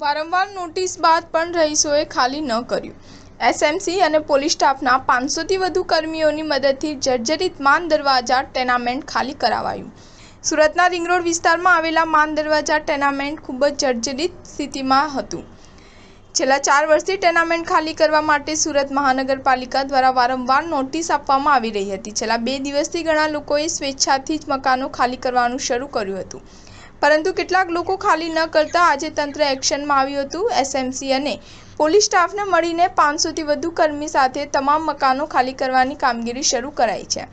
વારંવાર નોટિસ બાદ પણ રહીશોએ ખાલી ન કર્યું। એસએમસી અને પોલીસ સ્ટાફના 500થી વધુ કર્મીઓની મદદથી જર્જરિત માન દરવાજા ટેનામેન્ટ ખાલી કરાવાયું। સુરતના રિંગ રોડ વિસ્તારમાં આવેલા માન દરવાજા ટેનામેન્ટ ખૂબ જ જર્જરિત સ્થિતિમાં હતું। છેલ્લા 4 વર્ષથી ટેનામેન્ટ ખાલી કરવા માટે સુરત મહાનગરપાલિકા દ્વારા વારંવાર નોટિસ આપવામાં આવી રહી હતી। છેલ્લા 2 દિવસથી ઘણા લોકોએ સ્વેચ્છાથી જ મકાનો ખાલી કરવાનું શરૂ કર્યું હતું, પરંતુ કેટલાક લોકો ખાલી ન કરતા આજે તંત્ર એક્શનમાં આવ્યું હતું। એસએમસી અને પોલીસ સ્ટાફને મળીને 500થી વધુ કર્મી સાથે તમામ મકાનો ખાલી કરવાની કામગીરી શરૂ કરાઈ છે।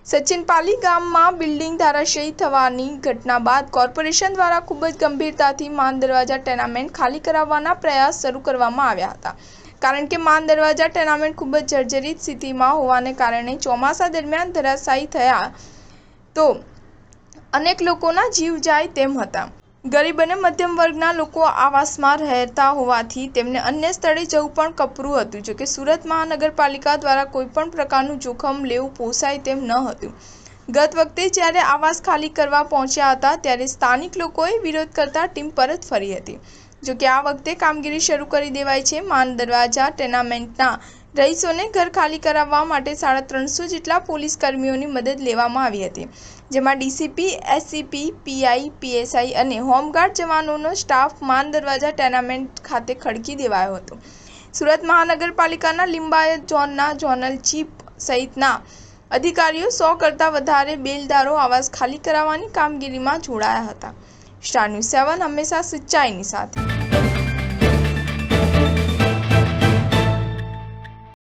સચિનપાલી ગામમાં બિલ્ડિંગ ધરાશાયી થવાની ઘટના બાદ કોર્પોરેશન દ્વારા ખૂબ જ ગંભીરતાથી માન દરવાજા ટેનામેન્ટ ખાલી કરાવવાના પ્રયાસ શરૂ કરવામાં આવ્યા હતા, કારણ કે માન દરવાજા ટેનામેન્ટ ખૂબ જ જર્જરિત સ્થિતિમાં હોવાને કારણે ચોમાસા દરમિયાન ધરાશાયી થયા તો અનેક લોકોના જીવ જાય તેમ હતા। ગરીબ અને મધ્યમ વર્ગના લોકો આવાસમાં રહેતા હોવાથી તેમને અન્ય સ્થળે જવું પણ કપરું હતું। જોકે સુરત મહાનગરપાલિકા દ્વારા કોઈપણ પ્રકારનું જોખમ લેવું પોસાય તેમ ન હતું। ગત વખતે જ્યારે આવાસ ખાલી કરવા પહોંચ્યા હતા ત્યારે સ્થાનિક લોકોએ વિરોધ કરતા ટીમ પરત ફરી હતી। જોકે આ વખતે કામગીરી શરૂ કરી દેવાઈ છે। માન દરવાજા ટેનામેન્ટના રહીશોને ઘર ખાલી કરાવવા માટે 350 જેટલા પોલીસ કર્મીઓની મદદ લેવામાં આવી હતી, જેમાં ડીસીપી, એસસીપી, પીઆઈ, પીએસઆઈ અને હોમગાર્ડ જવાનોનો સ્ટાફ માન દરવાજા ટેનામેન્ટ ખાતે ખડકી દેવાયો હતો। સુરત મહાનગરપાલિકાના લિંબાયત ઝોનના ઝોનલ ચીફ સહિતના અધિકારીઓ 100 કરતાં વધારે બેલદારો આવાસ ખાલી કરાવવાની કામગીરીમાં જોડાયા હતા। સ્ટાર ન્યૂઝ 7 હંમેશા સચ્ચાઈની સાથે।